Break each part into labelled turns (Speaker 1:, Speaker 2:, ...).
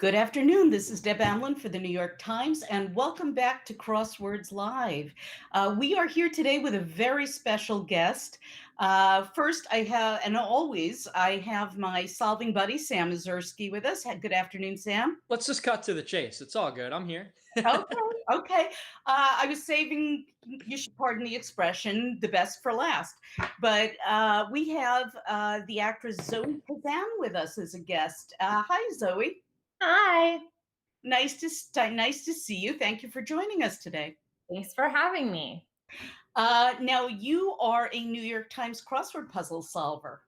Speaker 1: Good afternoon. This is Deb Amlen for the New York Times, and welcome back to Crosswords Live. We are here today with a very special guest. First, I have my solving buddy, Sam Ezersky, with us. Good afternoon, Sam.
Speaker 2: Let's just cut to the chase. It's all good. I'm here.
Speaker 1: Okay. I was saving, you should pardon the expression, the best for last. But we have the actress Zoe Kazan with us as a guest. Hi, Zoe.
Speaker 3: Hi.
Speaker 1: Nice to see you. Thank you for joining us today.
Speaker 3: Thanks for having me.
Speaker 1: Now, you are a New York Times crossword puzzle solver.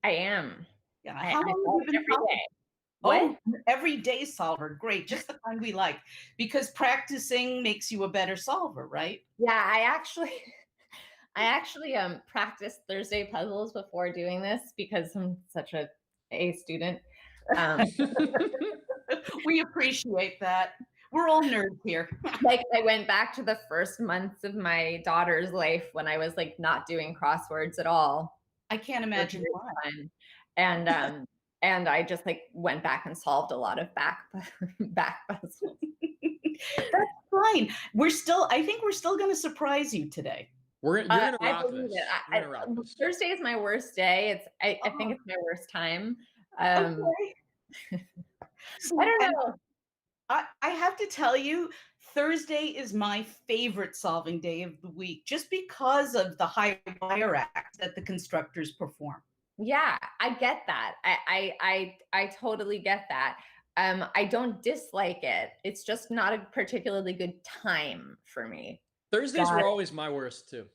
Speaker 3: I am.
Speaker 1: Yeah.
Speaker 3: How long have you been
Speaker 1: every day?
Speaker 3: What?
Speaker 1: Oh, everyday solver. Great. Just the kind we like. Because practicing makes you a better solver, right?
Speaker 3: Yeah, I actually practiced Thursday puzzles before doing this because I'm such a student.
Speaker 1: We appreciate that. We're all nerds here.
Speaker 3: Like, I went back to the first months of my daughter's life when I was like not doing crosswords at all.
Speaker 1: I can't imagine why.
Speaker 3: And I just like went back and solved a lot of back puzzles.
Speaker 1: That's fine. I think we're still going to surprise you today.
Speaker 2: You're gonna rock this.
Speaker 3: Thursday is my worst day. I think it's my worst time.
Speaker 1: Okay.
Speaker 3: I don't know.
Speaker 1: I have to tell you, Thursday is my favorite solving day of the week, just because of the high wire act that the constructors perform.
Speaker 3: Yeah, I get that. I totally get that. I don't dislike it. It's just not a particularly good time for me.
Speaker 2: Thursdays were always my worst too.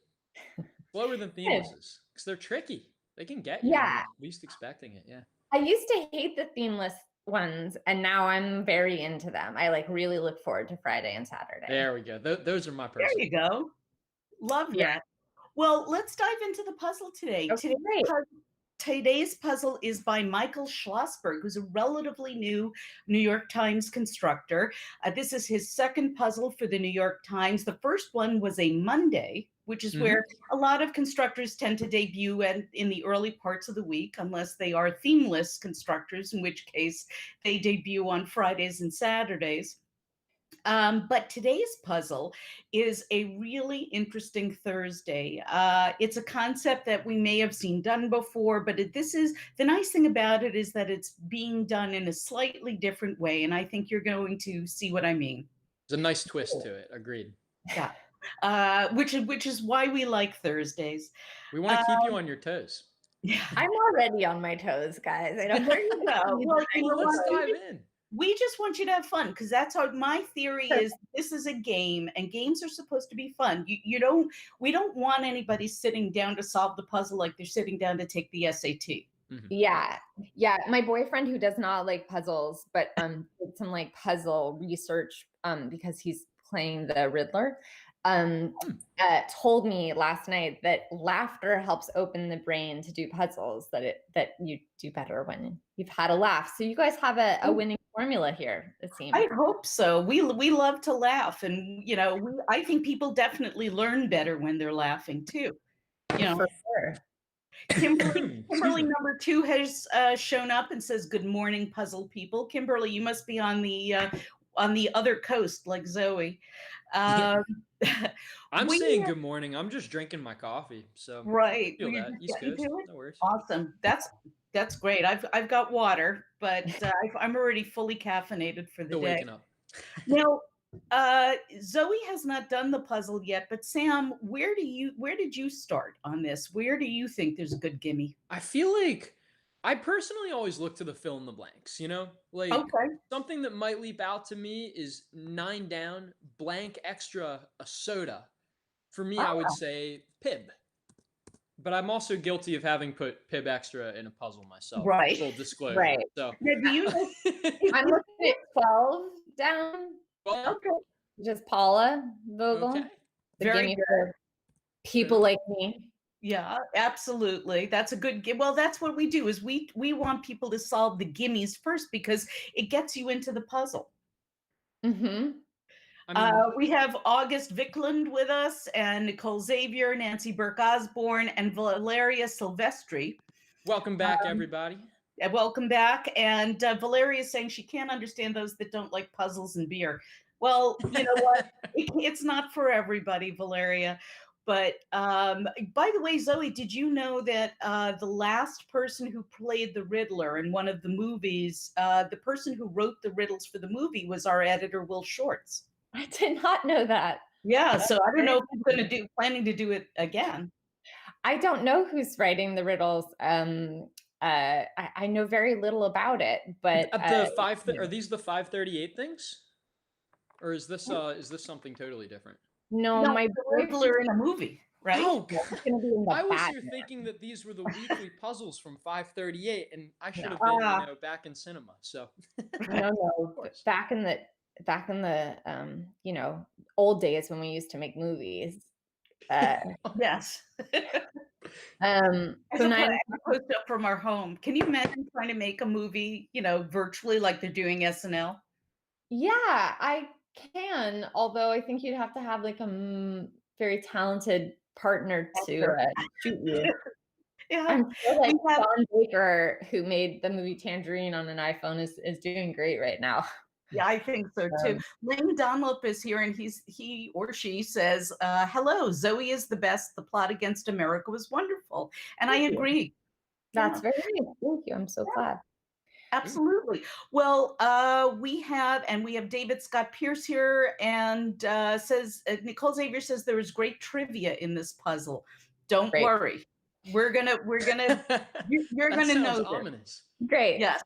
Speaker 2: Slower than themelesses, because they're tricky. They can get you least expecting it. Yeah.
Speaker 3: I used to hate the themeless ones, and now I'm very into them. I like really look forward to Friday and Saturday.
Speaker 2: There we go. Those are my personal.
Speaker 1: There you go. Love that. Well, let's dive into the puzzle today.
Speaker 3: Okay,
Speaker 1: Today's puzzle is by Michael Schlossberg, who's a relatively new New York Times constructor. This is his second puzzle for the New York Times. The first one was a Monday, which is where a lot of constructors tend to debut in the early parts of the week, unless they are themeless constructors, in which case they debut on Fridays and Saturdays. But today's puzzle is a really interesting Thursday. It's a concept that we may have seen done before, but the nice thing about it is that it's being done in a slightly different way, and I think you're going to see what I mean.
Speaker 2: There's a nice twist to it. Agreed.
Speaker 1: Yeah. Which is why we like Thursdays.
Speaker 2: We want to keep you on your toes.
Speaker 3: Yeah. I'm already on my toes, guys. I don't know.
Speaker 2: Well, let's dive in.
Speaker 1: We just want you to have fun, because that's my theory is this is a game, and games are supposed to be fun. We don't want anybody sitting down to solve the puzzle like they're sitting down to take the SAT.
Speaker 3: Mm-hmm. Yeah. My boyfriend, who does not like puzzles, but did some like puzzle research because he's playing the Riddler, told me last night that laughter helps open the brain to do puzzles, that you do better when you've had a laugh. So you guys have a winning formula here, it seems.
Speaker 1: I hope so. We love to laugh, and I think people definitely learn better when they're laughing too.
Speaker 3: For sure.
Speaker 1: Kimberly number 2 has shown up and says, "Good morning, puzzle people." Kimberly, you must be on the other coast like Zoe.
Speaker 2: I'm saying good morning. I'm just drinking my coffee, so
Speaker 1: right.
Speaker 2: I feel that. East Coast, no worries.
Speaker 1: Awesome. That's great. I've got water, but I'm already fully caffeinated for the
Speaker 2: Still
Speaker 1: day.
Speaker 2: waking up.
Speaker 1: Now, Zoe has not done the puzzle yet, but Sam, where did you start on this? Where do you think there's a good gimme?
Speaker 2: I feel like I personally always look to the fill in the blanks, like something that might leap out to me is 9 down, blank extra, a soda. For me, I would say Pib. But I'm also guilty of having put Pib extra in a puzzle myself.
Speaker 1: Right.
Speaker 2: Full disclosure.
Speaker 3: Right.
Speaker 2: So
Speaker 3: I'm looking at 12 down.
Speaker 2: Well,
Speaker 3: okay. Just Paula Vogel.
Speaker 2: Okay.
Speaker 1: Very good.
Speaker 3: For people like me.
Speaker 1: Yeah, absolutely. That's a good game. Well, that's what we do is we want people to solve the gimmies first, because it gets you into the puzzle.
Speaker 3: Mm-hmm.
Speaker 1: We have August Vickland with us, and Nicole Xavier, Nancy Burke Osborne, and Valeria Silvestri.
Speaker 2: Welcome back, everybody.
Speaker 1: Welcome back. And Valeria is saying she can't understand those that don't like puzzles and beer. Well, you know what? It's not for everybody, Valeria. But by the way, Zoe, did you know that the last person who played the Riddler in one of the movies, the person who wrote the riddles for the movie was our editor, Will Shorts?
Speaker 3: I did not know that.
Speaker 1: Yeah, so I don't know if he's planning to do it again.
Speaker 3: I don't know who's writing the riddles. I know very little about it, but
Speaker 2: are these the 538 things? Or is this something totally different?
Speaker 3: No, my
Speaker 1: Riddler in a movie, right?
Speaker 2: Oh, God. I was here thinking that these were the weekly puzzles from 538, and I should have been, back in cinema. So
Speaker 3: no, back in the old days when we used to make movies.
Speaker 1: Yes.
Speaker 3: So
Speaker 1: I post up from our home. Can you imagine trying to make a movie, virtually like they're doing SNL?
Speaker 3: Yeah, I can. Although I think you'd have to have like a very talented partner to shoot you.
Speaker 1: Yeah.
Speaker 3: I'm sure like Don Baker, who made the movie Tangerine on an iPhone, is doing great right now.
Speaker 1: Yeah, I think so too. Lane Dunlop is here, and he or she says, "Hello, Zoe is the best. The plot against America was wonderful," and I agree.
Speaker 3: That's very nice. Thank you. I'm so glad.
Speaker 1: Absolutely. Well, we have David Scott Pierce here, and says Nicole Xavier says there was great trivia in this puzzle. Don't worry, we're gonna you're gonna know.
Speaker 2: Ominous.
Speaker 3: Great.
Speaker 1: Yes.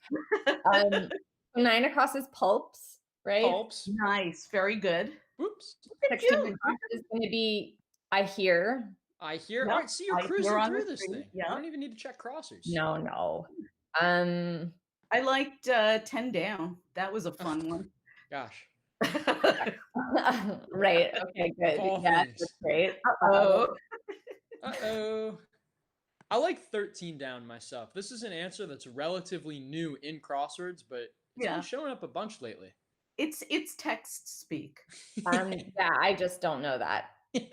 Speaker 3: 9 across is pulps, right?
Speaker 2: Pulps.
Speaker 1: Nice. Very good.
Speaker 2: Whoops.
Speaker 3: 16 across is going to be I hear.
Speaker 2: All right, see, you're cruising through this thing. Yeah. I don't even need to check crossers.
Speaker 3: No.
Speaker 1: I liked 10 down. That was a fun one.
Speaker 2: Gosh.
Speaker 3: Right. Okay, good. Yeah, that's great.
Speaker 2: Uh-oh. I like 13 down myself. This is an answer that's relatively new in crosswords, but it's been showing up a bunch lately.
Speaker 1: It's text speak.
Speaker 3: Yeah, I just don't know that.
Speaker 1: Okay.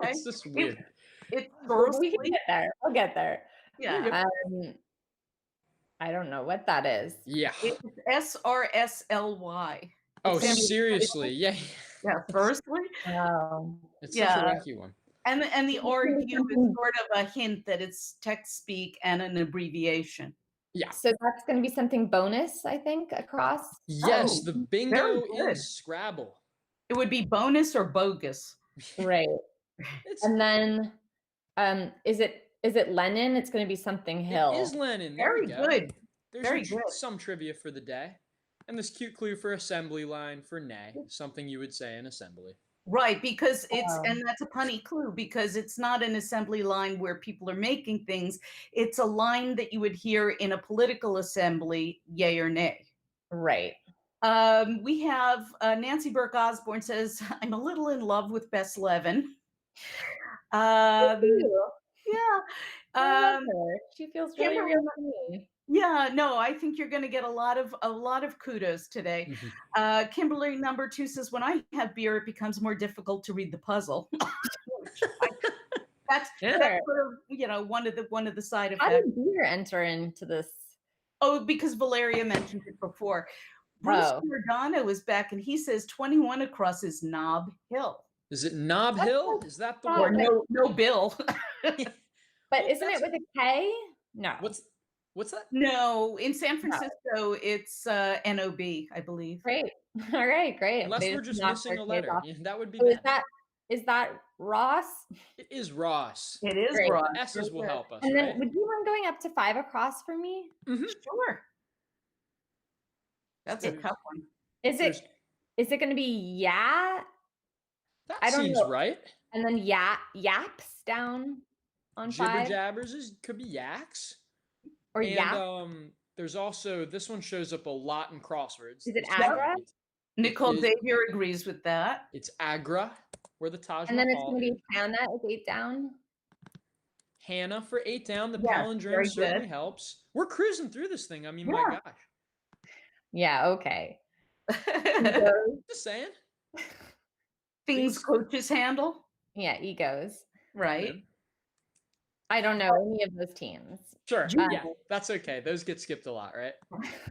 Speaker 2: It's just weird.
Speaker 3: We can get there. We'll get there.
Speaker 1: Yeah.
Speaker 3: I don't know what that is.
Speaker 2: Yeah.
Speaker 1: It's SRSLY.
Speaker 2: Oh, seriously? Yeah.
Speaker 1: Yeah, firstly.
Speaker 3: Oh.
Speaker 2: It's such a wacky one.
Speaker 1: And the RU is sort of a hint that it's text speak and an abbreviation.
Speaker 2: Yeah.
Speaker 3: So that's going to be something bonus, I think, across.
Speaker 2: Yes, the bingo in Scrabble.
Speaker 1: It would be bonus or bogus.
Speaker 3: Right. And then is it Lenin? It's going to be something Hill.
Speaker 2: It is Lenin.
Speaker 1: Very good.
Speaker 2: There's some trivia for the day. And this cute clue for assembly line for nay, something you would say in assembly.
Speaker 1: Right, because and that's a punny clue, because it's not an assembly line where people are making things. It's a line that you would hear in a political assembly, yay or nay.
Speaker 3: Right.
Speaker 1: We have Nancy Burke Osborne says, I'm a little in love with Bess Levin.
Speaker 3: Yeah.
Speaker 1: I love
Speaker 3: her. She feels really real to me.
Speaker 1: Yeah, no, I think you're going to get a lot of kudos today. Kimberly number 2 says, when I have beer, it becomes more difficult to read the puzzle. That's sort of, one of the side effects.
Speaker 3: How did beer enter into this?
Speaker 1: Oh, because Valeria mentioned it before. Bruce Giordano is back, and he says 21 across is Nob Hill.
Speaker 2: Is it Nob Hill? Is that the
Speaker 1: one? No Bill.
Speaker 3: But isn't it with a K? No.
Speaker 2: What's that?
Speaker 1: No, in San Francisco, it's NOB, I believe.
Speaker 3: Great. All right, great.
Speaker 2: Unless we're just missing a letter. Yeah, that would be
Speaker 3: Is that Ross?
Speaker 2: It is Ross.
Speaker 1: It is Ross.
Speaker 2: The S's will help us,
Speaker 3: and then would you mind going up to 5 across for me?
Speaker 1: Sure. That's a tough one.
Speaker 3: Is it going to be
Speaker 2: That seems right.
Speaker 3: And then yaps down on 5?
Speaker 2: Jibber jabbers could be yaks.
Speaker 3: Or yap.
Speaker 2: There's also, this one shows up a lot in crosswords.
Speaker 3: Is it Agra?
Speaker 1: Nicole Xavier agrees with that.
Speaker 2: It's Agra, where the Taj Mahal.
Speaker 3: And then it's going to be Hannah with 8 down.
Speaker 2: Hannah for 8 down. The palindrome certainly helps. We're cruising through this thing. I mean, my gosh.
Speaker 3: Yeah, okay.
Speaker 2: Just saying.
Speaker 1: Things coaches handle.
Speaker 3: Yeah, egos.
Speaker 1: Right.
Speaker 3: I don't know any of those teams.
Speaker 2: Sure. Yeah, that's okay. Those get skipped a lot, right?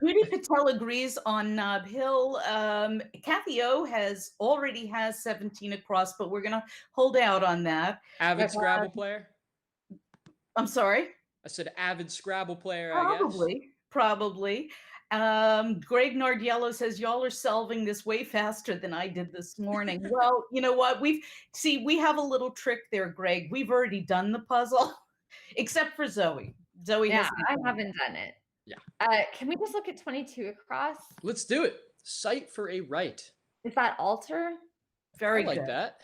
Speaker 1: Judy Patel agrees on Nob Hill. Kathy O already has 17 across, but we're going to hold out on that.
Speaker 2: Avid Scrabble player?
Speaker 1: I'm sorry?
Speaker 2: I said avid Scrabble player,
Speaker 1: Probably,
Speaker 2: I guess.
Speaker 1: Probably. Greg Nardiello says, y'all are solving this way faster than I did this morning. Well, you know what? We have a little trick there, Greg. We've already done the puzzle, except for Zoe. Zoe
Speaker 3: I haven't done it.
Speaker 2: Yeah.
Speaker 3: Can we just look at 22 across?
Speaker 2: Let's do it. Sight for a right.
Speaker 3: Is that alter?
Speaker 1: Very
Speaker 2: I like
Speaker 1: good.
Speaker 2: that.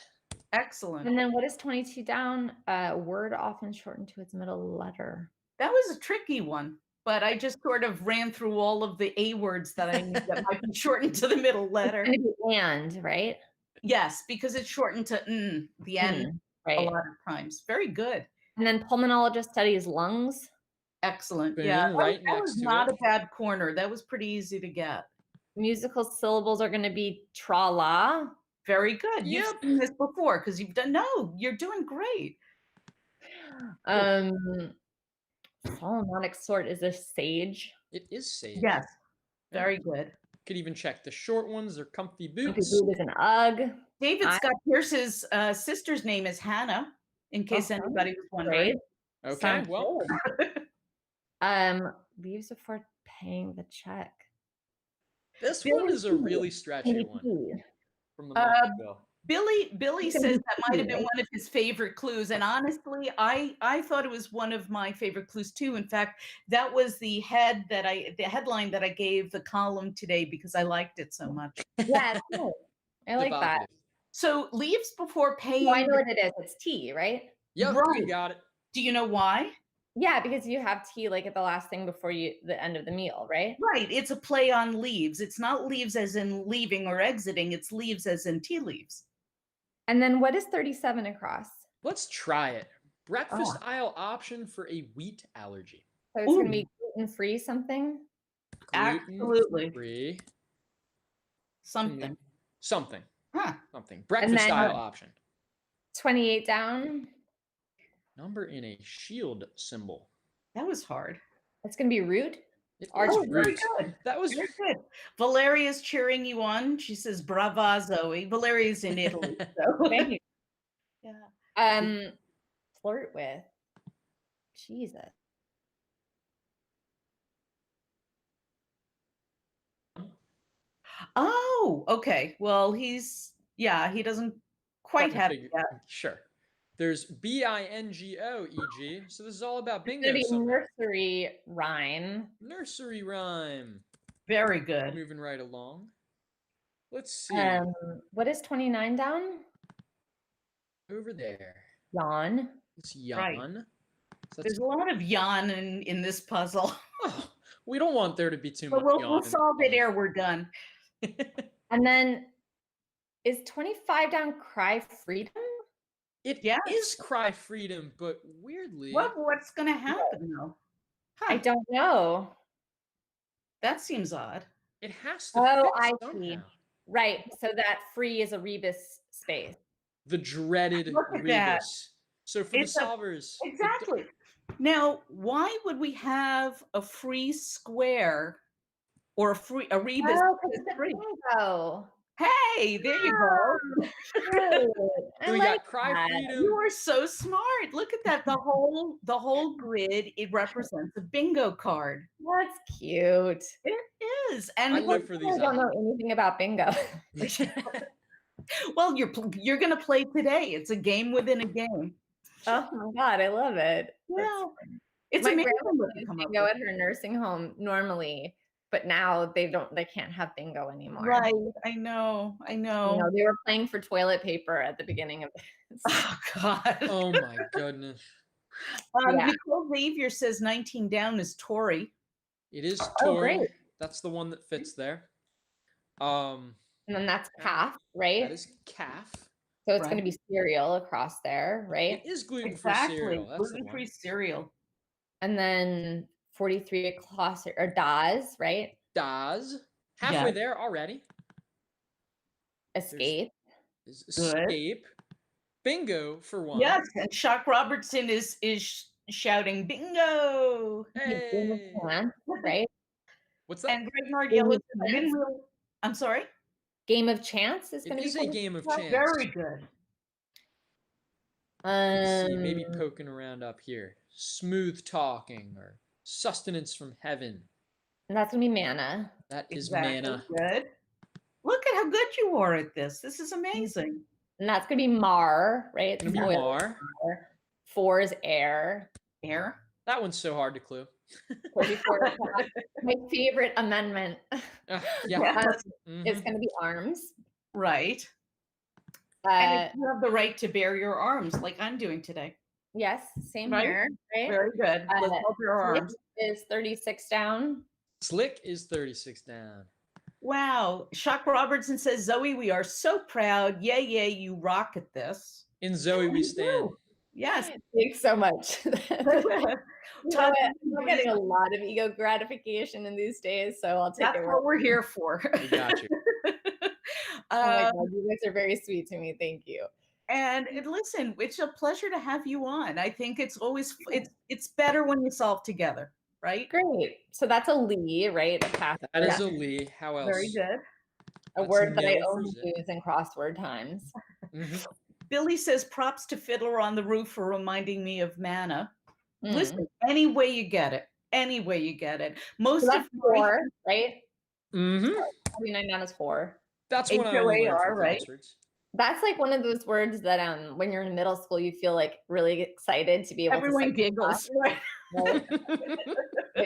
Speaker 1: Excellent.
Speaker 3: And then what is 22 down? Word often shortened to its middle letter.
Speaker 1: That was a tricky one, but I just sort of ran through all of the A words that I knew that might be shortened to the middle letter.
Speaker 3: And, right?
Speaker 1: Yes, because it's shortened to the N
Speaker 3: right.
Speaker 1: a lot of times. Very good.
Speaker 3: And then pulmonologist studies lungs.
Speaker 1: Excellent.
Speaker 2: Boom,
Speaker 1: yeah,
Speaker 2: right
Speaker 1: that
Speaker 2: next
Speaker 1: was
Speaker 2: to
Speaker 1: not
Speaker 2: it.
Speaker 1: a bad corner. That was pretty easy to get.
Speaker 3: Musical syllables are going to be tra-la.
Speaker 1: Very good. You've seen this before because you've done. No, you're doing great.
Speaker 3: Solomonic sort is a sage.
Speaker 2: It is sage.
Speaker 1: Yes. Very good.
Speaker 2: Could even check the short ones. They're comfy boots.
Speaker 3: Comfy boot is an UGG.
Speaker 1: David Scott Pierce's sister's name is Hannah, in case anybody was wondering.
Speaker 2: Okay,
Speaker 3: Sounds
Speaker 2: well.
Speaker 3: Leaves before paying the check.
Speaker 2: This one is a really stretchy one. From the bill.
Speaker 1: Billy says that might have been one of his favorite clues, and honestly, I thought it was one of my favorite clues too. In fact, that was the headline that I gave the column today because I liked it so much.
Speaker 3: Yeah, I like that.
Speaker 1: So leaves before paying.
Speaker 3: Oh, I know what it is. It's T, right?
Speaker 2: Yep, you got it.
Speaker 1: Do you know why?
Speaker 3: Yeah, because you have tea like at the last thing before the end of the meal, right?
Speaker 1: Right. It's a play on leaves. It's not leaves as in leaving or exiting. It's leaves as in tea leaves.
Speaker 3: And then what is 37 across?
Speaker 2: Let's try it. Breakfast aisle option for a wheat allergy.
Speaker 3: So it's going to be gluten-free something?
Speaker 1: Absolutely.
Speaker 2: Free.
Speaker 1: Something.
Speaker 2: Something.
Speaker 1: Huh.
Speaker 2: Something. Breakfast aisle option.
Speaker 3: 28 down.
Speaker 2: Number in a shield symbol.
Speaker 1: That was hard.
Speaker 3: It's going to be root.
Speaker 1: Very good.
Speaker 2: That was
Speaker 1: very good. Valeria's cheering you on. She says, "Brava, Zoe." Valeria's in Italy. So.
Speaker 3: Thank you.
Speaker 1: Yeah.
Speaker 3: Flirt with. Jesus.
Speaker 1: Oh, okay. Well, he doesn't quite have it yet.
Speaker 2: Sure. There's bingo, e.g. So this is all about bingo.
Speaker 3: It's gonna be nursery rhyme.
Speaker 2: Nursery rhyme.
Speaker 1: Very good.
Speaker 2: Moving right along. Let's see.
Speaker 3: What is 29 down?
Speaker 2: Over there.
Speaker 3: Yawn.
Speaker 2: It's yawn.
Speaker 1: Right. So there's a lot of yawn in this puzzle.
Speaker 2: Oh, we don't want there to be too much yawn.
Speaker 1: We'll solve it ere we're done.
Speaker 3: And then is 25 down cry freedom?
Speaker 2: It is cry freedom, but weirdly.
Speaker 1: What's going to happen though?
Speaker 3: Huh. I don't know.
Speaker 1: That seems odd.
Speaker 2: It has to.
Speaker 3: Oh, I
Speaker 2: somehow.
Speaker 3: see. Right. So that free is a rebus space.
Speaker 2: The dreaded rebus. So for the solvers.
Speaker 1: Exactly. Now, why would we have a free square or a rebus?
Speaker 3: Oh, because it's a bingo.
Speaker 1: Hey, there you go.
Speaker 2: We got cry freedom.
Speaker 1: You are so smart. Look at that. The whole grid, it represents a bingo card.
Speaker 3: That's cute.
Speaker 1: It is. And
Speaker 2: I live for these.
Speaker 3: I don't know anything about bingo.
Speaker 1: Well, you're going to play today. It's a game within a game.
Speaker 3: Oh my God, I love it.
Speaker 1: Yeah. It's
Speaker 3: my
Speaker 1: amazing
Speaker 3: grandma
Speaker 1: what
Speaker 3: plays
Speaker 1: come
Speaker 3: bingo at her nursing home normally, but now they can't have bingo anymore.
Speaker 1: Right. I know.
Speaker 3: You know, they were playing for toilet paper at the beginning of this.
Speaker 1: Oh God.
Speaker 2: Oh my goodness.
Speaker 1: Nicole Xavier says 19 down is Tory.
Speaker 2: It is Tory. That's the one that fits there.
Speaker 3: And then that's calf, right?
Speaker 2: That is calf.
Speaker 3: So it's going to be cereal across there, right?
Speaker 2: It is gluten-free cereal. That's
Speaker 1: gluten-free cereal.
Speaker 3: And then 43 across, or DAS, right?
Speaker 2: DAS. Halfway there already.
Speaker 3: Escape.
Speaker 2: Escape. Bingo for one.
Speaker 1: Yes, and Shock Robertson is shouting bingo.
Speaker 2: Hey.
Speaker 3: Right?
Speaker 2: What's that?
Speaker 1: And Greg Nargiello
Speaker 3: Game of
Speaker 1: says windmill. I'm sorry?
Speaker 3: Game of chance is
Speaker 2: It
Speaker 3: going to be
Speaker 2: is a game of chance.
Speaker 1: Very good.
Speaker 2: Let's see, maybe poking around up here. Smooth talking or sustenance from heaven.
Speaker 3: And that's going to be mana.
Speaker 2: That is
Speaker 1: Exactly.
Speaker 2: mana.
Speaker 1: Good. Look at how good you are at this. This is amazing.
Speaker 3: And that's going to be Mar, right?
Speaker 2: It's gonna be Mar.
Speaker 3: 4 is air.
Speaker 1: Air.
Speaker 2: That one's so hard to clue.
Speaker 3: 34. My favorite amendment.
Speaker 2: Yeah.
Speaker 3: It's going to be arms.
Speaker 1: Right. And you have the right to bare your arms like I'm doing today.
Speaker 3: Yes, same
Speaker 1: Right?
Speaker 3: here. Right?
Speaker 1: Very good. Let's hold your arms.
Speaker 3: Is 36 down.
Speaker 2: Slick is 36 down.
Speaker 1: Wow. Shock Robertson says, Zoe, we are so proud. Yay, yay, you rock at this.
Speaker 2: In Zoe we stand.
Speaker 1: Yes.
Speaker 3: Thanks so much.
Speaker 1: Todd,
Speaker 3: I'm getting a lot of ego gratification in these days, so I'll take it.
Speaker 1: That's what we're here for.
Speaker 2: We got you.
Speaker 3: Oh my God, you guys are very sweet to me. Thank you.
Speaker 1: And listen, it's a pleasure to have you on. I think it's always it's better when you solve together, right?
Speaker 3: Great. So that's a Lee, right?
Speaker 2: That is a Lee. How else?
Speaker 1: Very good.
Speaker 3: A word that I only use in crossword times.
Speaker 1: Billy says, props to Fiddler on the Roof for reminding me of mana. Listen, any way you get it. Any way you get it. Most
Speaker 3: so
Speaker 1: of
Speaker 3: 4, right?
Speaker 1: 49
Speaker 3: mana is 4.
Speaker 2: That's what I learned for
Speaker 1: right?
Speaker 2: crosswords.
Speaker 3: That's like one of those words that when you're in middle school, you feel like really excited to be able
Speaker 1: Everyone giggles. Right?
Speaker 3: Like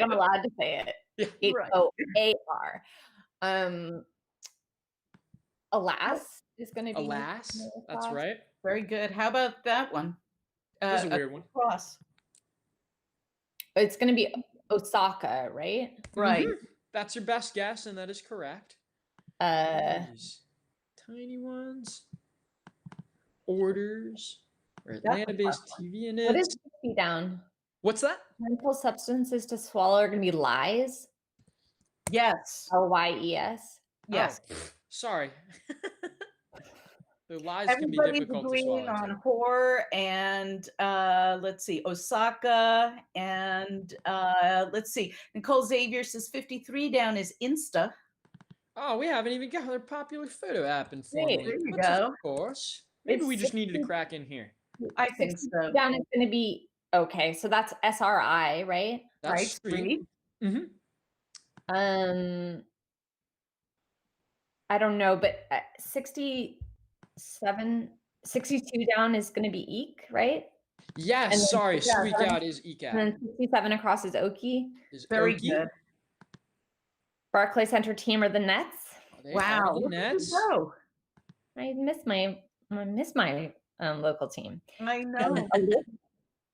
Speaker 3: I'm allowed to say it.
Speaker 2: Yeah.
Speaker 3: H-O-A-R. Alas is going to be.
Speaker 2: Alas, that's right.
Speaker 1: Very good. How about that one?
Speaker 2: That's a weird one.
Speaker 1: Cross.
Speaker 3: It's going to be Osaka, right?
Speaker 1: Right.
Speaker 2: That's your best guess, and that is correct. These tiny ones. Orders. Or Atlanta-based TV units.
Speaker 3: What is 60 down?
Speaker 2: What's that?
Speaker 3: Harmful substances to swallow are going to be lies.
Speaker 1: Yes.
Speaker 3: L-Y-E-S.
Speaker 1: Yes.
Speaker 2: Oh, sorry. The lies
Speaker 1: Everybody's
Speaker 2: can be difficult to
Speaker 1: agreeing
Speaker 2: swallow.
Speaker 1: On horror and let's see, Osaka and let's see. Nicole Xavier says 53 down is Insta.
Speaker 2: Oh, we haven't even got our popular photo app in form.
Speaker 1: There you go.
Speaker 2: Of course. Maybe we just needed to crack in here.
Speaker 1: I think so.
Speaker 3: Down is going to be okay. So that's SRI, right?
Speaker 2: That's
Speaker 1: right.
Speaker 2: street.
Speaker 3: I don't know, but 62 down is going to be Eek, right?
Speaker 2: Yes, sorry. Squeak out is Eek out.
Speaker 3: And then 67 across is Okie.
Speaker 2: Is
Speaker 1: very
Speaker 2: Okie.
Speaker 1: good.
Speaker 3: Barclay Center team are the Nets.
Speaker 1: Wow.
Speaker 2: The Nets.
Speaker 3: I miss my local team.
Speaker 1: I know.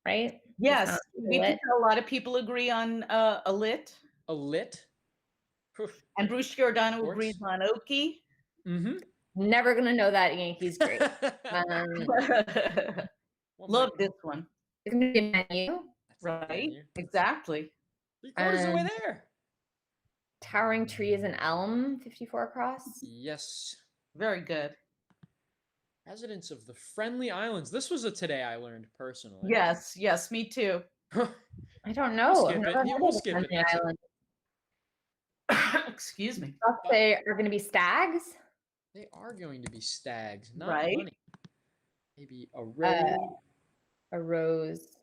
Speaker 3: Right?
Speaker 1: Yes. We think a lot of people agree on a lit.
Speaker 2: A lit.
Speaker 1: And Bruce Giordano agrees on Okie.
Speaker 3: Never gonna know that Yankees great.
Speaker 1: Love this one.
Speaker 3: It's gonna be a menu.
Speaker 1: Right. Exactly.
Speaker 2: 3/4 away there.
Speaker 3: Towering trees and elm, 54 across.
Speaker 2: Yes.
Speaker 1: Very good.
Speaker 2: Residents of the Friendly Islands. This was a today I learned personally.
Speaker 1: Yes, yes, me too.
Speaker 3: I don't know.
Speaker 2: We'll skip it.
Speaker 1: Excuse me.
Speaker 3: They are going to be stags.
Speaker 2: They are going to be stags, not
Speaker 1: right.
Speaker 2: money. Maybe a rose.
Speaker 3: A rose.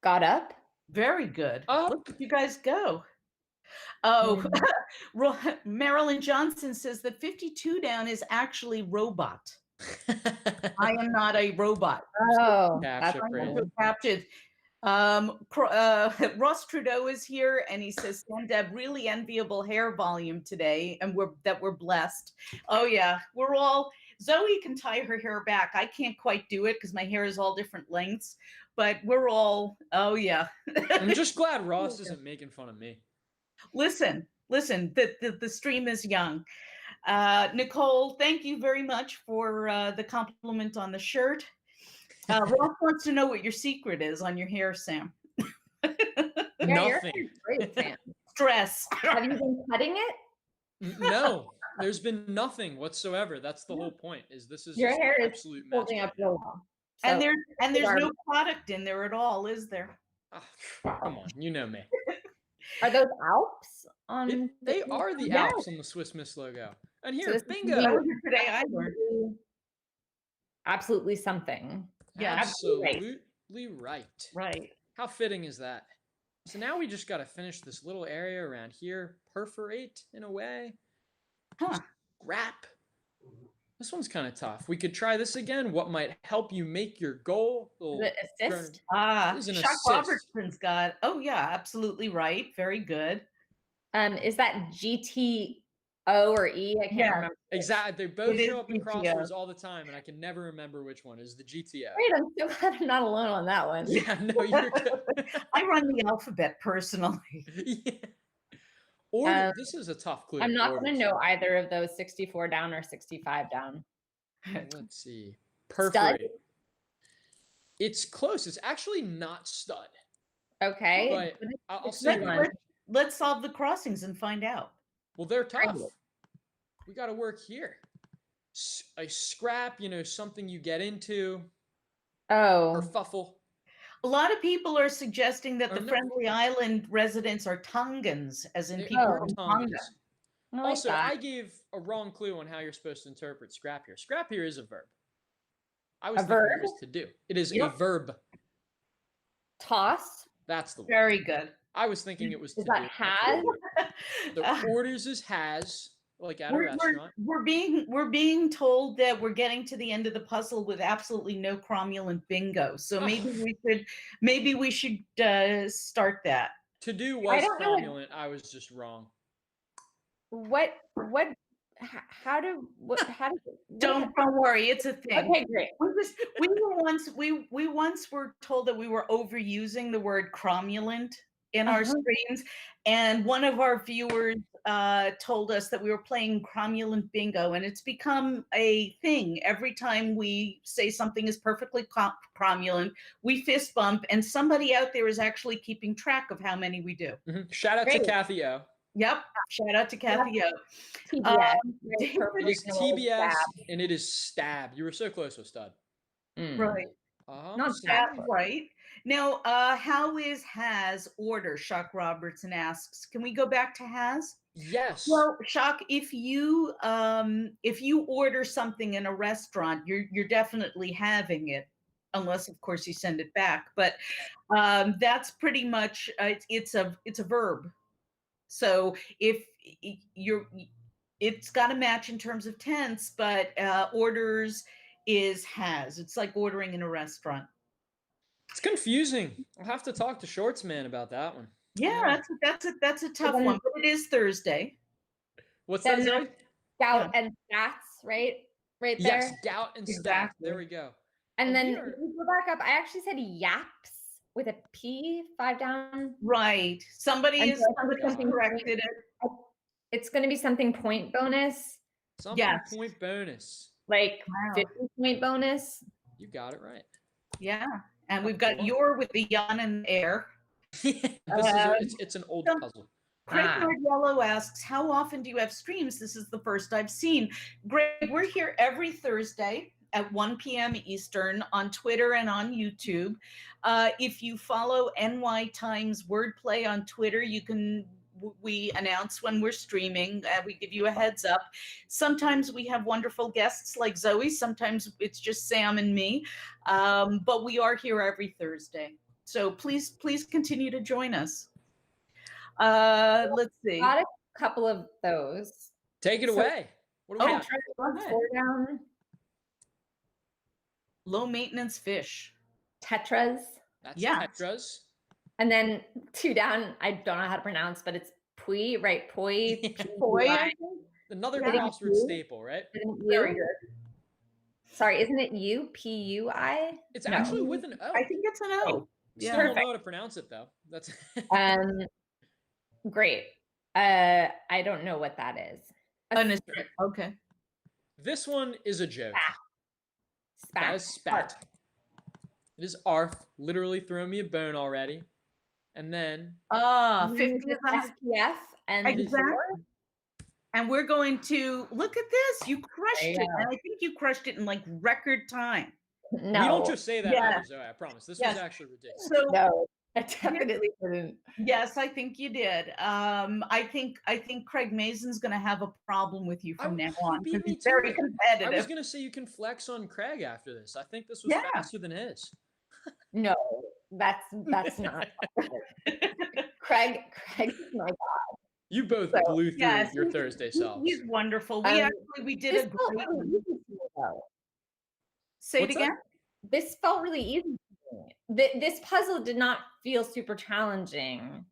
Speaker 3: Got up.
Speaker 1: Very good.
Speaker 2: Up.
Speaker 1: Look at you guys go. Oh, Marilyn Johnson says that 52 down is actually robot. I am not a robot.
Speaker 3: Oh,
Speaker 2: that's
Speaker 1: captured. Ross Trudeau is here and he says, Deb, really enviable hair volume today, and we're blessed. Oh yeah, we're all. Zoe can tie her hair back. I can't quite do it because my hair is all different lengths, but we're all. Oh yeah.
Speaker 2: I'm just glad Ross isn't making fun of me.
Speaker 1: Listen. The stream is young. Nicole, thank you very much for the compliment on the shirt. Ross wants to know what your secret is on your hair, Sam.
Speaker 2: Nothing.
Speaker 3: Great, Sam.
Speaker 1: Stress.
Speaker 3: Have you been cutting it?
Speaker 2: No, there's been nothing whatsoever. That's the whole point. This is
Speaker 3: your hair is
Speaker 2: absolute
Speaker 3: holding up the wall.
Speaker 1: So, and there's no product in there at all, is there?
Speaker 2: Oh, come on, you know me.
Speaker 3: Are those Alps on?
Speaker 2: They are the
Speaker 1: Yeah.
Speaker 2: Alps on the Swiss Miss logo. And
Speaker 3: So
Speaker 2: here,
Speaker 3: this is
Speaker 2: bingo.
Speaker 1: Today I learned.
Speaker 3: Absolutely something.
Speaker 1: Yeah,
Speaker 2: Absolutely right.
Speaker 1: Right.
Speaker 2: How fitting is that? So now we just got to finish this little area around here, perforate in a way.
Speaker 1: Huh.
Speaker 2: Scrap. This one's kind of tough. We could try this again. What might help you make your goal?
Speaker 3: The assist.
Speaker 2: Is an
Speaker 1: Chuck
Speaker 2: assist.
Speaker 1: Robertson's got. Oh yeah, absolutely right. Very good.
Speaker 3: Is that GTO or E? I can't remember.
Speaker 2: Exactly. They both show up in crosswords all the time, and I can never remember which one is the GTO.
Speaker 3: Great, I'm so glad I'm not alone on that one.
Speaker 2: Yeah, no, you're good.
Speaker 1: I run the alphabet personally.
Speaker 2: Yeah. Or this is a tough clue.
Speaker 3: I'm not going to know either of those, 64 down or 65 down.
Speaker 2: Let's see. Perforate. Stud? It's close. It's actually not stud.
Speaker 3: Okay.
Speaker 2: But I'll say
Speaker 1: let's solve the crossings and find out.
Speaker 2: Well, they're tough. We got to work here. A scrap, something you get into.
Speaker 3: Oh.
Speaker 2: Or fuffle.
Speaker 1: A lot of people are suggesting that the Friendly Island residents are Tongans, as in people from Tonga.
Speaker 2: Also, I gave a wrong clue on how you're supposed to interpret scrap here. Scrap here is a verb. I was thinking it was to do. It is a verb.
Speaker 3: Toss.
Speaker 2: That's the one.
Speaker 1: Very good.
Speaker 2: I was thinking it was to
Speaker 3: do. Is that has?
Speaker 2: The orders is has. Like at a restaurant.
Speaker 1: We're being told that we're getting to the end of the puzzle with absolutely no cromulent bingo. So maybe we should start that.
Speaker 2: To do was cromulent. I was just wrong.
Speaker 1: Don't worry, it's a thing.
Speaker 3: Okay, great.
Speaker 1: We once were told that we were overusing the word cromulent in our streams, and one of our viewers told us that we were playing cromulent bingo, and it's become a thing. Every time we say something is perfectly cromulent, we fist bump, and somebody out there is actually keeping track of how many we do.
Speaker 2: Shout out to Kathy O.
Speaker 1: Yep, shout out to Kathy O.
Speaker 3: TBS.
Speaker 2: It is TBS and it is stab. You were so close with stud.
Speaker 1: Right.
Speaker 3: Not stab,
Speaker 1: right. Now, how is has order? Shock Robertson asks. Can we go back to has?
Speaker 2: Yes.
Speaker 1: Well, Shock, if you order something in a restaurant, you're definitely having it, unless of course you send it back. But that's pretty much it's a verb. So if it's got to match in terms of tense, but orders is has. It's like ordering in a restaurant.
Speaker 2: It's confusing. I'll have to talk to Shorts Man about that one.
Speaker 1: Yeah, that's a tough one, but it is Thursday.
Speaker 2: What's that?
Speaker 3: Gout and stats, right? Right there.
Speaker 2: Yes, gout and stats. There we go.
Speaker 3: And then if we go back up, I actually said yaps with a P, 5 down.
Speaker 1: Right. Somebody corrected it.
Speaker 3: It's going to be something point bonus.
Speaker 2: Point bonus.
Speaker 3: Like 50 point bonus.
Speaker 2: You got it right.
Speaker 1: Yeah. And we've got your with the yawn and air.
Speaker 2: It's an old puzzle.
Speaker 1: Craig Yellow asks, how often do you have streams? This is the first I've seen. Greg, we're here every Thursday at 1 p.m. Eastern on Twitter and on YouTube. If you follow NY Times Wordplay on Twitter, we announce when we're streaming. We give you a heads up. Sometimes we have wonderful guests like Zoe. Sometimes it's just Sam and me. But we are here every Thursday. So please continue to join us. Let's see.
Speaker 3: Got a couple of those.
Speaker 2: Take it away. What do we got?
Speaker 3: 4 down.
Speaker 1: Low maintenance fish.
Speaker 3: Tetras.
Speaker 2: That's tetras.
Speaker 3: And then 2 down, I don't know how to pronounce, but it's pui, right? Poi.
Speaker 2: Another crossword staple, right?
Speaker 3: Very good. Sorry, isn't it U? P-U-I?
Speaker 2: It's actually with an O.
Speaker 1: I think it's an O.
Speaker 2: Still don't know how to pronounce it though. That's
Speaker 3: great. I don't know what that is.
Speaker 1: Okay.
Speaker 2: This one is a joke.
Speaker 3: Spat.
Speaker 2: That is spat. It is arf. Literally throwing me a bone already. And then
Speaker 1: 50
Speaker 3: SPF and
Speaker 1: exactly. And we're going to look at this. You crushed it. And I think you crushed it in like record time.
Speaker 3: No.
Speaker 2: We don't just say that, Zoe, I promise. This was actually ridiculous.
Speaker 1: So
Speaker 3: I definitely didn't.
Speaker 1: Yes, I think you did. I think Craig Mason's going to have a problem with you from now
Speaker 2: He
Speaker 1: on
Speaker 2: beat
Speaker 1: because
Speaker 2: me
Speaker 1: he's
Speaker 2: to
Speaker 1: very
Speaker 2: it. I was
Speaker 1: competitive.
Speaker 2: gonna say you can flex on Craig after this. I think this was
Speaker 1: Yeah.
Speaker 2: faster than his.
Speaker 3: No, that's not. Craig is my God.
Speaker 2: You both
Speaker 3: So,
Speaker 2: blew through
Speaker 1: Yes,
Speaker 2: your Thursday selves.
Speaker 1: he's wonderful. We did
Speaker 3: this
Speaker 1: a
Speaker 3: felt
Speaker 1: great
Speaker 3: really
Speaker 1: one.
Speaker 3: easy to me, though.
Speaker 1: Say it
Speaker 2: What's that?
Speaker 1: again.
Speaker 3: This felt really easy to me. This puzzle did not feel super challenging.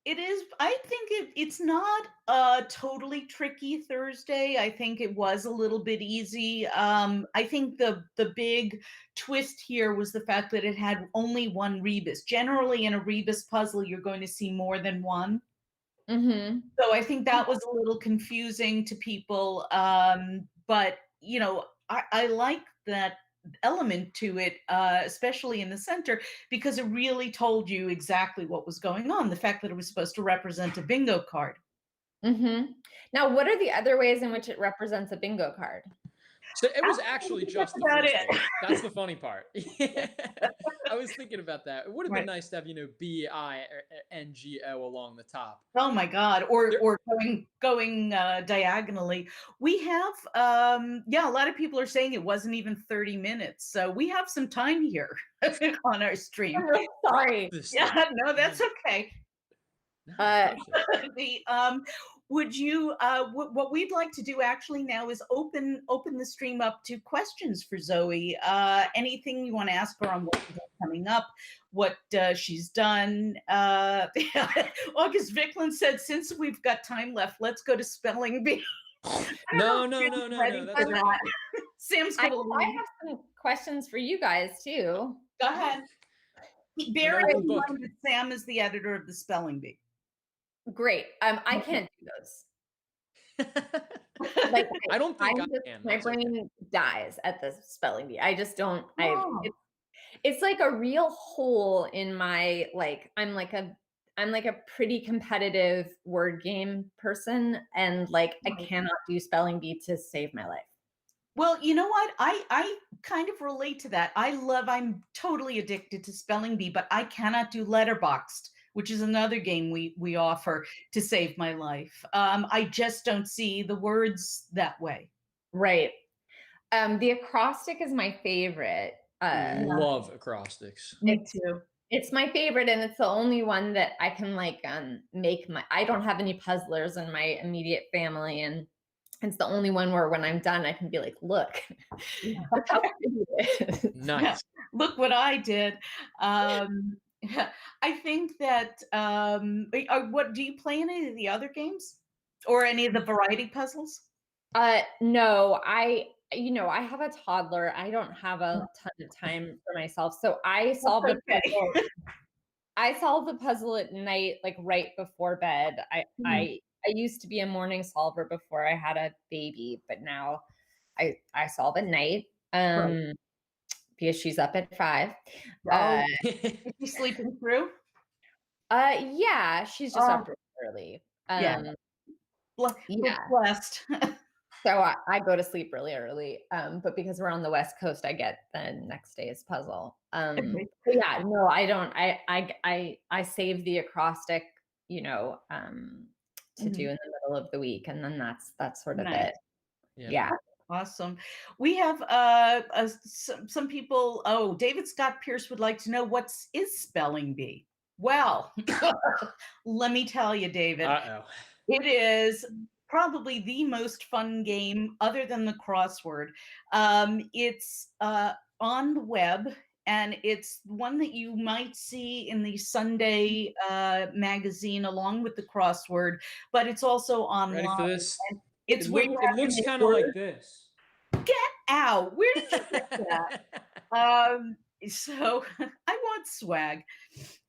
Speaker 1: It is. I think it's not a totally tricky Thursday. I think it was a little bit easy. I think the big twist here was the fact that it had only one rebus. Generally, in a rebus puzzle, you're going to see more than one.
Speaker 3: Mm-hmm.
Speaker 1: So I think that was a little confusing to people. But you know, I like that element to it, especially in the center, because it really told you exactly what was going on. The fact that it was supposed to represent a bingo card.
Speaker 3: Mm-hmm. Now, what are the other ways in which it represents a bingo card?
Speaker 2: So it was actually just the first one. That's the funny part. I was thinking about that. It would have been nice to have, BINGO along the top.
Speaker 1: Oh my God. Or going diagonally. We have, a lot of people are saying it wasn't even 30 minutes. So we have some time here on our stream.
Speaker 3: I'm really sorry.
Speaker 1: Yeah, no, that's okay. Would you what we'd like to do actually now is open the stream up to questions for Zoe. Anything you want to ask her on what's coming up, what she's done. August Vickland said, since we've got time left, let's go to spelling bee.
Speaker 2: No. That's okay.
Speaker 1: Sam's
Speaker 3: I
Speaker 1: gonna
Speaker 3: have some questions for you guys too.
Speaker 1: Go ahead. Bear in mind that Sam is the editor of the Spelling Bee.
Speaker 3: Great. I can't do those. Like,
Speaker 2: I don't think I
Speaker 3: can.
Speaker 2: can.
Speaker 3: My brain dies at the spelling bee. I just don't.
Speaker 1: Oh.
Speaker 3: It's like a real hole in my I'm like a pretty competitive word game person, and I cannot do spelling bee to save my life.
Speaker 1: Well, you know what? I kind of relate to that. I'm totally addicted to spelling bee, but I cannot do Letterboxd, which is another game we offer to save my life. I just don't see the words that way.
Speaker 3: Right. The acrostic is my favorite.
Speaker 2: Love acrostics.
Speaker 1: Me too.
Speaker 3: It's my favorite, and it's the only one that I can make I don't have any puzzlers in my immediate family, and it's the only one where when I'm done, I can be like, look how pretty it is.
Speaker 2: Nice.
Speaker 1: Yeah, look what I did. I think that, what do you play any of the other games or any of the variety puzzles?
Speaker 3: No, I have a toddler. I don't have a ton of time for myself. So I solve the puzzle. I solve the puzzle at night, right before bed. I used to be a morning solver before I had a baby, but now I solve at night. Because she's up at 5.
Speaker 1: Is she sleeping through?
Speaker 3: Yeah, she's just up early.
Speaker 1: Blessed.
Speaker 3: So I go to sleep really early, but because we're on the West Coast, I get the next day's puzzle. Yeah, no, I don't. I save the acrostic, to do in the middle of the week, and then that's sort of it. Yeah.
Speaker 1: Awesome. We have some people. Oh, David Scott Pierce would like to know is spelling bee. Well, let me tell you, David. It is probably the most fun game other than the crossword. It's on the web, and it's one that you might see in the Sunday magazine along with the crossword, but it's also online.
Speaker 2: Ready for this?
Speaker 1: It
Speaker 2: looks kind of like this.
Speaker 1: Get out. Where did you get that? So I want swag.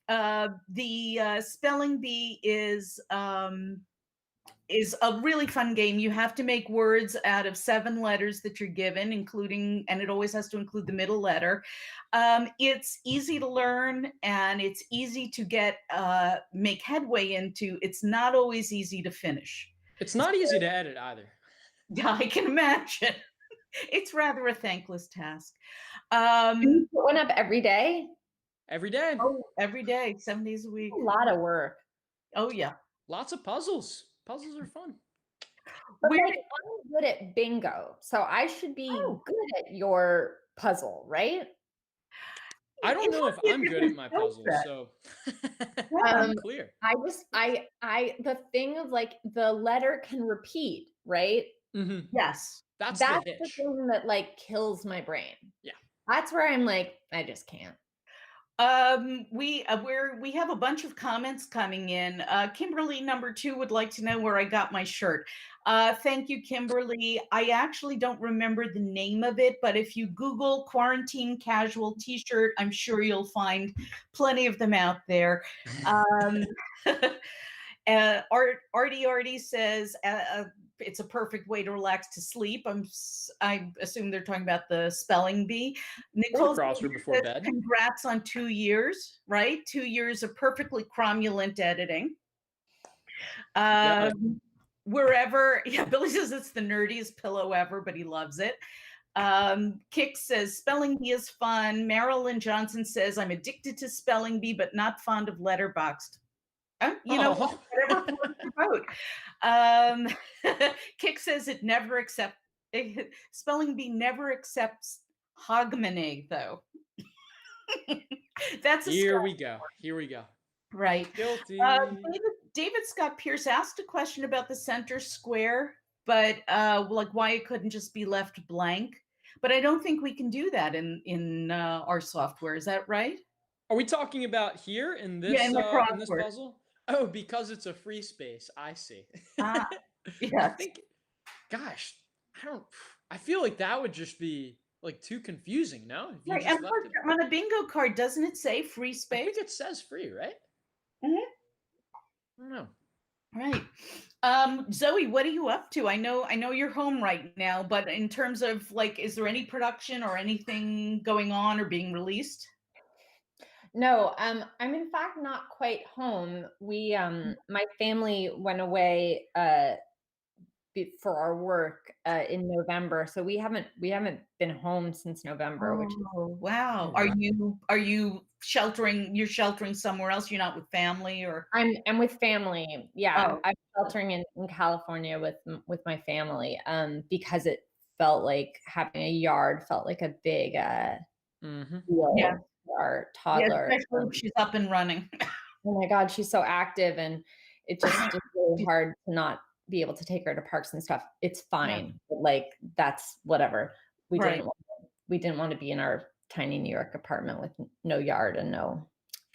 Speaker 1: The spelling bee is a really fun game. You have to make words out of 7 letters that you're given, and it always has to include the middle letter. It's easy to learn, and it's easy to make headway into. It's not always easy to finish.
Speaker 2: It's not easy to edit either.
Speaker 1: Yeah, I can imagine. It's rather a thankless task.
Speaker 3: Do you put one up every day?
Speaker 2: Every day.
Speaker 1: Oh, every day, 7 days a week.
Speaker 3: A lot of work.
Speaker 1: Oh yeah.
Speaker 2: Lots of puzzles. Puzzles are fun.
Speaker 3: But like, I'm good at bingo, so I should be good at your puzzle, right?
Speaker 2: I don't know if I'm good at my puzzles, so unclear.
Speaker 3: The thing of like the letter can repeat, right?
Speaker 2: Mm-hmm.
Speaker 1: Yes.
Speaker 2: That's
Speaker 3: the
Speaker 2: hitch.
Speaker 3: thing that like kills my brain.
Speaker 2: Yeah.
Speaker 3: That's where I'm like, I just can't.
Speaker 1: We have a bunch of comments coming in. Kimberly number 2 would like to know where I got my shirt. Thank you, Kimberly. I actually don't remember the name of it, but if you Google quarantine casual t-shirt, I'm sure you'll find plenty of them out there. Artie says it's a perfect way to relax to sleep. I assume they're talking about the spelling bee. Nicole
Speaker 2: crossword before bed.
Speaker 1: Congrats on 2 years, right? 2 years of perfectly cromulent editing. Wherever, yeah, Billy says it's the nerdiest pillow ever, but he loves it. Kick says spelling bee is fun. Marilyn Johnson says I'm addicted to spelling bee, but not fond of Letterboxd. You know, whatever floats your boat. Kick says it never accepts, spelling bee never accepts hogmanay, though. That's
Speaker 2: Here we go.
Speaker 1: Right.
Speaker 2: Guilty.
Speaker 1: David Scott Pierce asked a question about the center square, but like why it couldn't just be left blank. But I don't think we can do that in our software. Is that right?
Speaker 2: Are we talking about here in this
Speaker 1: in
Speaker 2: this puzzle? Oh, because it's a free space. I see.
Speaker 1: Yeah.
Speaker 2: I think, gosh, I feel like that would just be like too confusing, no? If you
Speaker 1: right.
Speaker 2: just
Speaker 1: And
Speaker 2: left it.
Speaker 1: on a bingo card, doesn't it say free space?
Speaker 2: I think it says free, right?
Speaker 1: Mm-hmm.
Speaker 2: I don't know.
Speaker 1: Right. Zoe, what are you up to? I know you're home right now, but in terms of like, is there any production or anything going on or being released?
Speaker 3: No, I'm in fact not quite home. We my family went away for our work in November, so we haven't been home since November. Which is,
Speaker 1: wow. Are you sheltering? You're sheltering somewhere else? You're not with family, or
Speaker 3: I'm with family. Yeah, I'm sheltering in California with my family because it felt like having a yard felt like a big deal.
Speaker 1: Yeah.
Speaker 3: Our toddler.
Speaker 1: Yeah, especially if she's up and running.
Speaker 3: Oh my God, she's so active, and it just is really hard to not be able to take her to parks and stuff. It's fine, but like that's whatever. We didn't want to be in our tiny New York apartment with no yard and no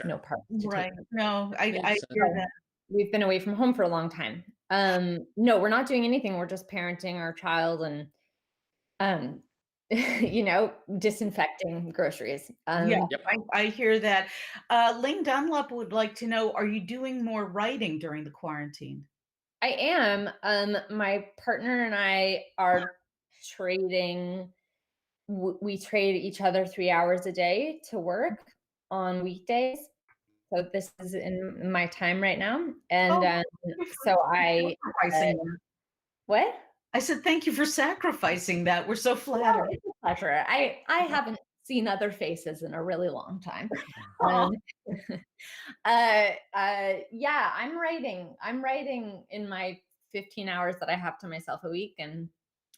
Speaker 3: park.
Speaker 1: Right. No, I hear that.
Speaker 3: We've been away from home for a long time. No, we're not doing anything. We're just parenting our child and disinfecting groceries.
Speaker 1: I hear that. Ling Dunlop would like to know, are you doing more writing during the quarantine?
Speaker 3: I am. My partner and I are trading. We trade each other 3 hours a day to work on weekdays. So this is in my time right now. And so what?
Speaker 1: I said, thank you for sacrificing that. We're so flattered.
Speaker 3: It's a pleasure. I haven't seen other faces in a really long time. Yeah, I'm writing in my 15 hours that I have to myself a week, and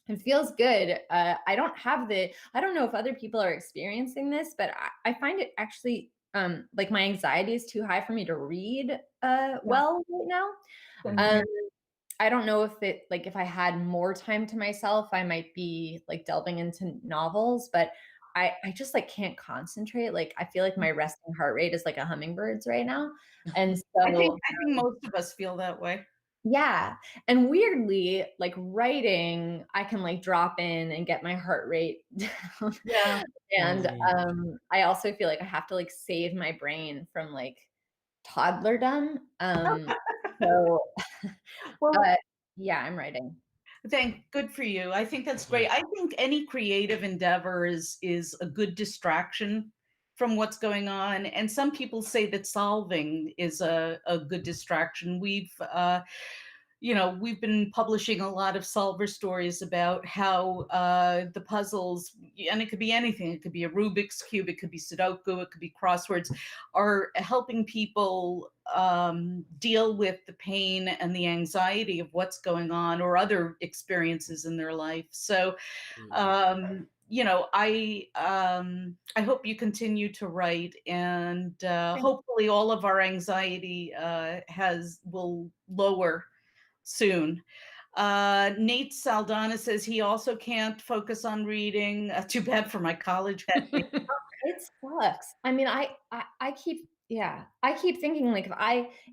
Speaker 3: it feels good. I don't know if other people are experiencing this, but I find it actually like my anxiety is too high for me to read well right now. I don't know if I had more time to myself, I might be like delving into novels, but I just like can't concentrate. Like I feel like my resting heart rate is like a hummingbird's right now. And so
Speaker 1: I think most of us feel that way.
Speaker 3: Yeah. And weirdly, like writing, I can like drop in and get my heart rate down.
Speaker 1: Yeah.
Speaker 3: And I also feel like I have to like save my brain from like toddlerdom. So yeah, I'm writing.
Speaker 1: Good for you. I think that's great. I think any creative endeavor is a good distraction from what's going on. And some people say that solving is a good distraction. we've been publishing a lot of solver stories about how the puzzles, and it could be anything, it could be a Rubik's Cube, it could be Sudoku, it could be crosswords, are helping people deal with the pain and the anxiety of what's going on or other experiences in their life. So, I hope you continue to write, and hopefully all of our anxiety will lower soon. Nate Saldana says he also can't focus on reading. Too bad for my college.
Speaker 3: It sucks. I mean, I keep thinking, like, if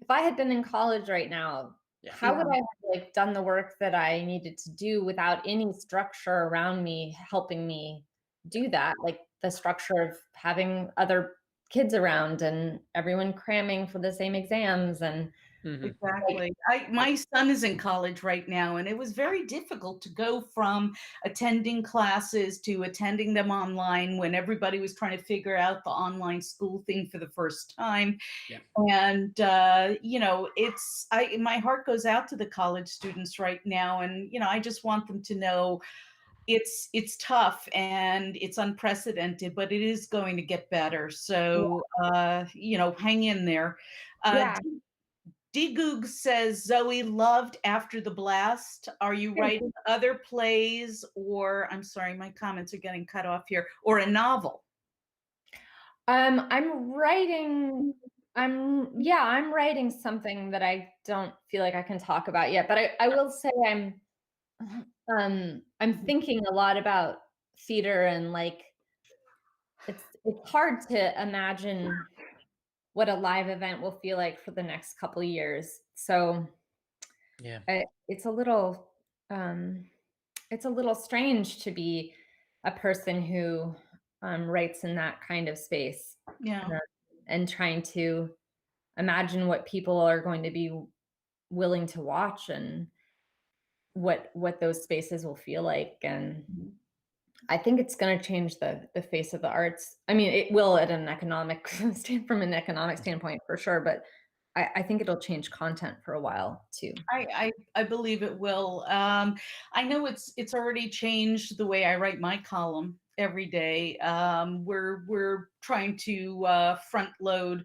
Speaker 3: I had been in college right now, how would I have like done the work that I needed to do without any structure around me helping me do that? Like the structure of having other kids around and everyone cramming for the same exams and
Speaker 1: Exactly. My son is in college right now, and it was very difficult to go from attending classes to attending them online when everybody was trying to figure out the online school thing for the first time.
Speaker 2: Yeah.
Speaker 1: And my heart goes out to the college students right now, and I just want them to know it's tough and it's unprecedented, but it is going to get better. So hang in there. D-Goog says, Zoe loved After the Blast. Are you writing other plays, or, I'm sorry, my comments are getting cut off here, or a novel?
Speaker 3: I'm writing something that I don't feel like I can talk about yet, but I will say I'm thinking a lot about theater, and like it's hard to imagine what a live event will feel like for the next couple of years. So it's a little strange to be a person who writes in that kind of space. And trying to imagine what people are going to be willing to watch and what those spaces will feel like. And I think it's going to change the face of the arts. I mean, it will from an economic standpoint for sure, but I think it'll change content for a while too.
Speaker 1: I believe it will. I know it's already changed the way I write my column every day. We're trying to front load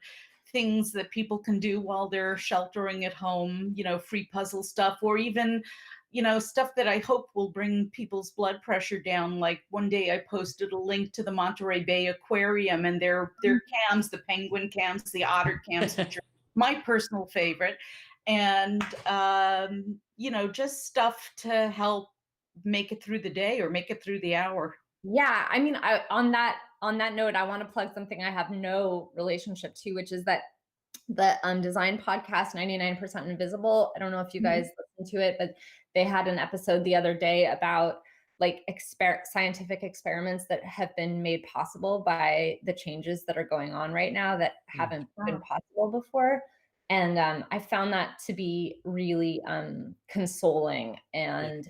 Speaker 1: things that people can do while they're sheltering at home, free puzzle stuff, or even stuff that I hope will bring people's blood pressure down. Like one day I posted a link to the Monterey Bay Aquarium and their cams, the penguin cams, the otter cams, which are my personal favorite. And, just stuff to help make it through the day or make it through the hour.
Speaker 3: Yeah. I mean, on that note, I want to plug something I have no relationship to, which is that the design podcast 99% Invisible. I don't know if you guys listen to it, but they had an episode the other day about like scientific experiments that have been made possible by the changes that are going on right now that haven't been possible before. And I found that to be really consoling. And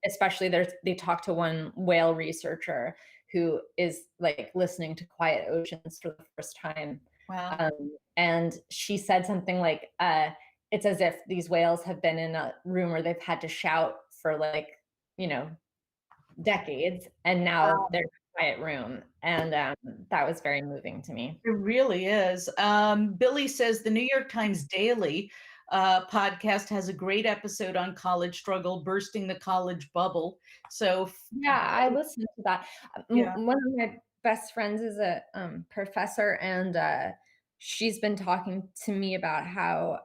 Speaker 3: especially they talked to one whale researcher who is like listening to Quiet Oceans for the first time.
Speaker 1: Wow.
Speaker 3: And she said something like, it's as if these whales have been in a room where they've had to shout for like, decades, and now they're in a quiet room. And that was very moving to me.
Speaker 1: It really is. Billy says the New York Times Daily podcast has a great episode on college struggle, bursting the college bubble. So
Speaker 3: I listened to that. One of my best friends is a professor, and she's been talking to me about how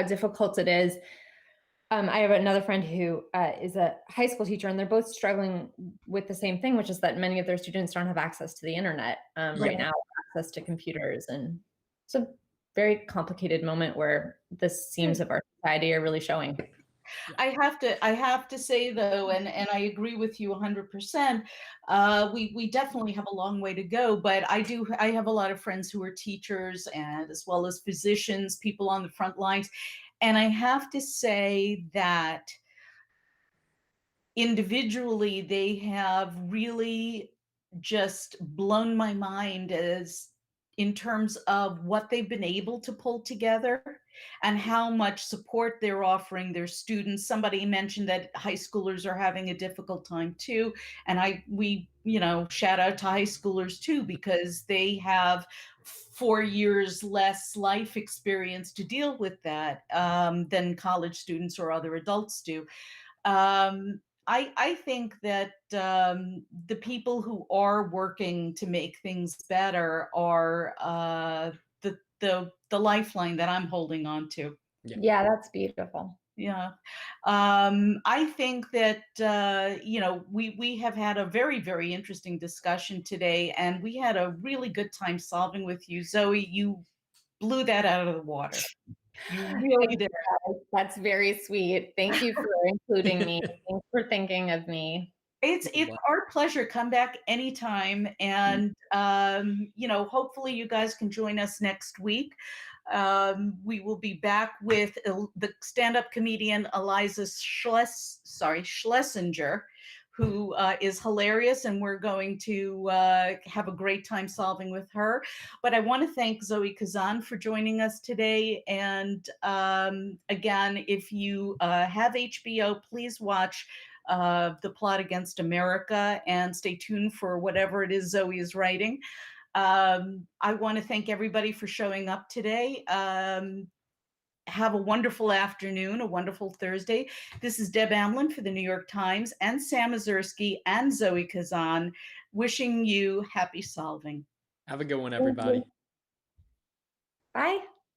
Speaker 3: difficult it is. I have another friend who is a high school teacher, and they're both struggling with the same thing, which is that many of their students don't have access to the internet right now, access to computers. And it's a very complicated moment where the seams of our society are really showing.
Speaker 1: I have to say though, and I agree with you 100%. We definitely have a long way to go, but I have a lot of friends who are teachers, and as well as physicians, people on the front lines. And I have to say that individually, they have really just blown my mind as in terms of what they've been able to pull together and how much support they're offering their students. Somebody mentioned that high schoolers are having a difficult time too, and we shout out to high schoolers too, because they have 4 years less life experience to deal with that than college students or other adults do. I think that the people who are working to make things better are the lifeline that I'm holding on to.
Speaker 3: Yeah, that's beautiful.
Speaker 1: Yeah. I think that we have had a very, very interesting discussion today, and we had a really good time solving with you, Zoe. You blew that out of the water. You really did.
Speaker 3: That's very sweet. Thank you for including me. Thanks for thinking of me.
Speaker 1: It's our pleasure. Come back anytime, and hopefully you guys can join us next week. We will be back with the stand-up comedian Eliza Schlesinger, who is hilarious, and we're going to have a great time solving with her. But I want to thank Zoe Kazan for joining us today. And again, if you have HBO, please watch The Plot Against America, and stay tuned for whatever it is Zoe is writing. I want to thank everybody for showing up today. Have a wonderful afternoon, a wonderful Thursday. This is Deb Amlen for the New York Times, and Sam Ezersky and Zoe Kazan, wishing you happy solving.
Speaker 2: Have a good one, everybody.
Speaker 3: Bye.